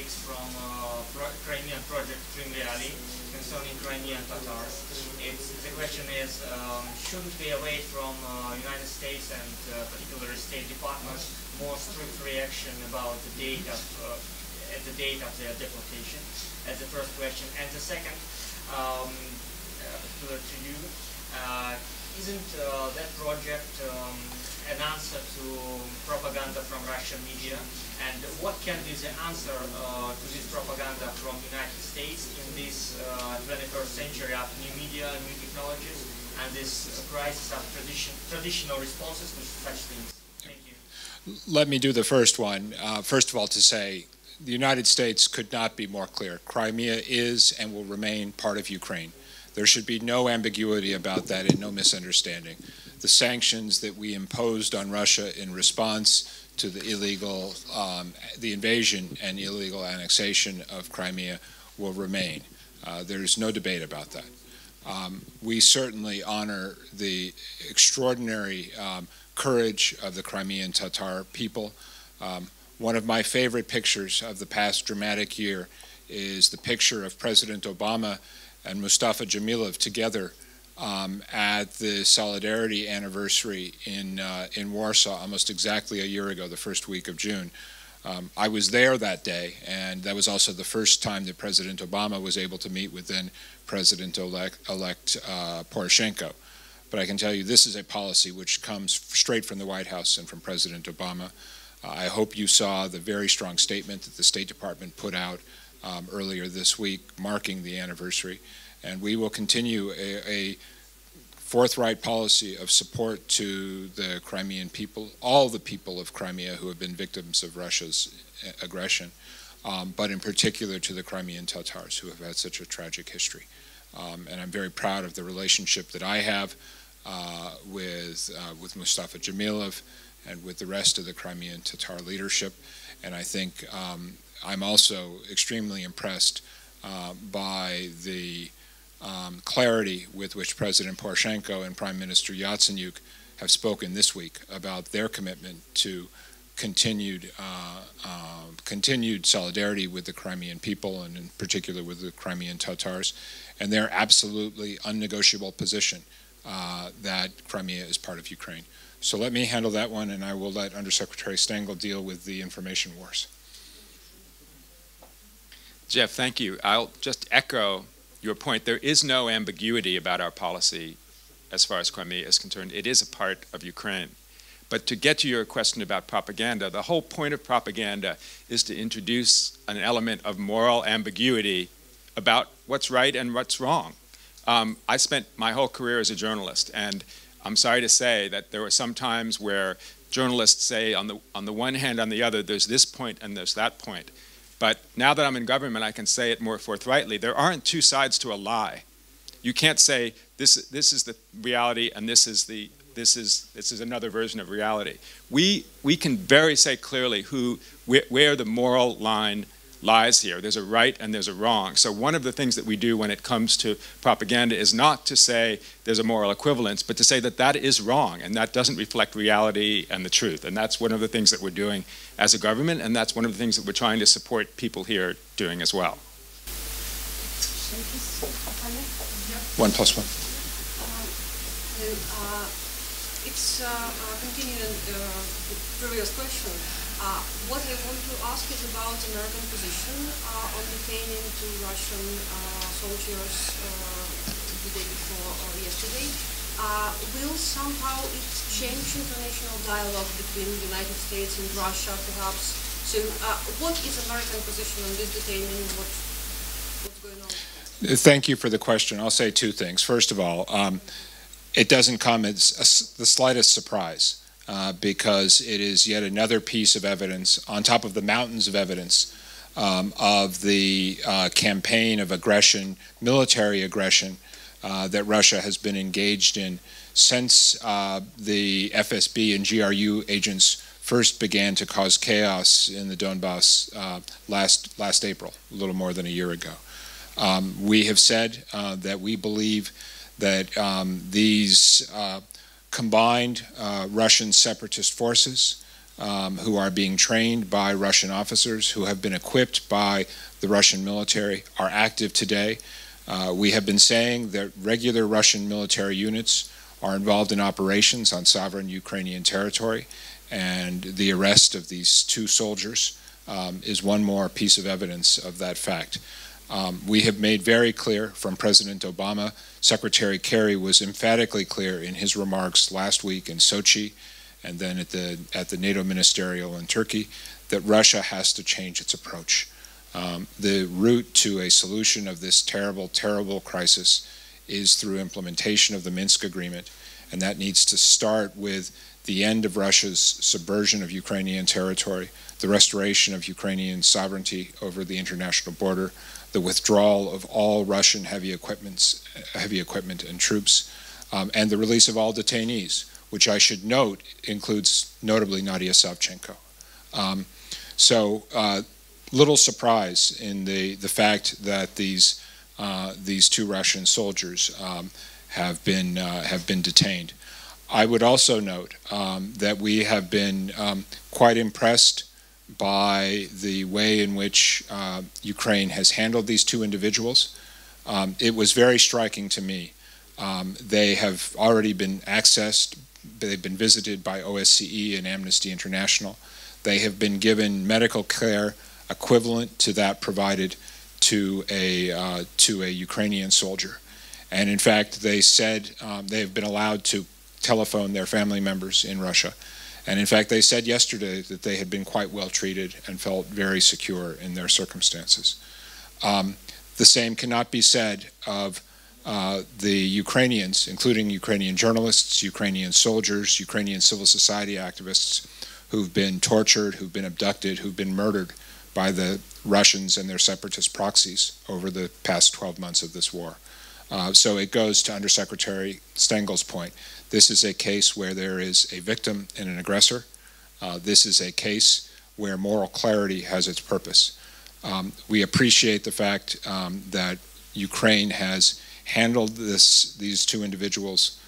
colleagues from Crimean project Crimea concerning Crimean Tatars. The question is, shouldn't we await from United States and particularly State Department more strict reaction about the date of their deportation? As the first question. And the second, particular to you, isn't that project an answer to propaganda from Russian media? And what can be the answer to this propaganda from the United States in this 21st century of new media, new technologies, and this crisis of traditional responses to such things? Thank you. Let me do the first one. First of all, to say the United States could not be more clear. Crimea is and will remain part of Ukraine. There should be no ambiguity about that and no misunderstanding. The sanctions that we imposed on Russia in response to the illegal, the invasion and illegal annexation of Crimea will remain. There's no debate about that. We certainly honor the extraordinary courage of the Crimean Tatar people. One of my favorite pictures of the past dramatic year is the picture of President Obama and Mustafa Jamilov together at the Solidarity anniversary in Warsaw almost exactly a year ago, the first week of June. I was there that day, and that was also the first time that President Obama was able to meet with then President-elect Poroshenko. But I can tell you this is a policy which comes straight from the White House and from President Obama. I hope you saw the very strong statement that the State Department put out earlier this week, marking the anniversary. And we will continue a forthright policy of support to the Crimean people, all the people of Crimea who have been victims of Russia's aggression, but in particular to the Crimean Tatars who have had such a tragic history. And I'm very proud of the relationship that I have with Mustafa Jamilov and with the rest of the Crimean Tatar leadership. And I think I'm also extremely impressed by the clarity with which President Poroshenko and Prime Minister Yatsenyuk have spoken this week about their commitment to continued solidarity with the Crimean people and in particular with the Crimean Tatars, and their absolutely unnegotiable position that Crimea is part of Ukraine. So let me handle that one, and I will let Undersecretary Stengel deal with the information wars. Jeff, thank you. I'll just echo your point. There is no ambiguity about our policy as far as Crimea is concerned. It is a part of Ukraine. But to get to your question about propaganda, the whole point of propaganda is to introduce an element of moral ambiguity about what's right and what's wrong. I spent my whole career as a journalist, and I'm sorry to say that there were some times where journalists say on the one hand, on the other, there's this point and there's that point. But now that I'm in government, I can say it more forthrightly. There aren't two sides to a lie. You can't say this is the reality and this is another version of reality. We can very say clearly where the moral line lies here. There's a right and there's a wrong. So one of the things that we do when it comes to propaganda is not to say there's a moral equivalence, but to say that that is wrong and that doesn't reflect reality and the truth. And that's one of the things that we're doing as a government, and that's one of the things that we're trying to support people here doing as well. 1 + 1. It's continuing the previous question. What I want to ask is about American position on detaining 2 Russian soldiers the day before or yesterday. Will somehow it change international dialogue between the United States and Russia, perhaps? So what is American position on this detaining? What's going on? Thank you for the question. I'll say 2 things. First of all, it doesn't come as the slightest surprise. Because it is yet another piece of evidence on top of the mountains of evidence of the campaign of aggression, military aggression, that Russia has been engaged in since the FSB and GRU agents first began to cause chaos in the Donbass last April, a little more than a year ago. We have said that we believe that these combined Russian separatist forces who are being trained by Russian officers, who have been equipped by the Russian military, are active today. We have been saying that regular Russian military units are involved in operations on sovereign Ukrainian territory, and the arrest of these 2 soldiers is one more piece of evidence of that fact. We have made very clear from President Obama, Secretary Kerry was emphatically clear in his remarks last week in Sochi and then at the NATO ministerial in Turkey, that Russia has to change its approach. The route to a solution of this terrible, terrible crisis is through implementation of the Minsk agreement, and that needs to start with the end of Russia's subversion of Ukrainian territory, the restoration of Ukrainian sovereignty over the international border, the withdrawal of all Russian heavy equipment and troops, and the release of all detainees, which I should note includes notably Nadia Savchenko. Little surprise in the fact that these 2 Russian soldiers have been detained. I would also note that we have been quite impressed by the way in which Ukraine has handled these 2 individuals. It was very striking to me. They have already been accessed, they've been visited by OSCE and Amnesty International. They have been given medical care equivalent to that provided to a Ukrainian soldier. And in fact, they said they have been allowed to telephone their family members in Russia. And in fact, they said yesterday that they had been quite well treated and felt very secure in their circumstances. The same cannot be said of the Ukrainians, including Ukrainian journalists, Ukrainian soldiers, Ukrainian civil society activists who've been tortured, who've been abducted, who've been murdered by the Russians and their separatist proxies over the past 12 months of this war. So it goes to Undersecretary Stengel's point. This is a case where there is a victim and an aggressor. This is a case where moral clarity has its purpose. We appreciate the fact that Ukraine has handled these 2 individuals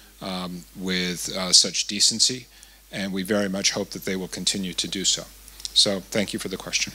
with such decency, and we very much hope that they will continue to do so. So thank you for the question.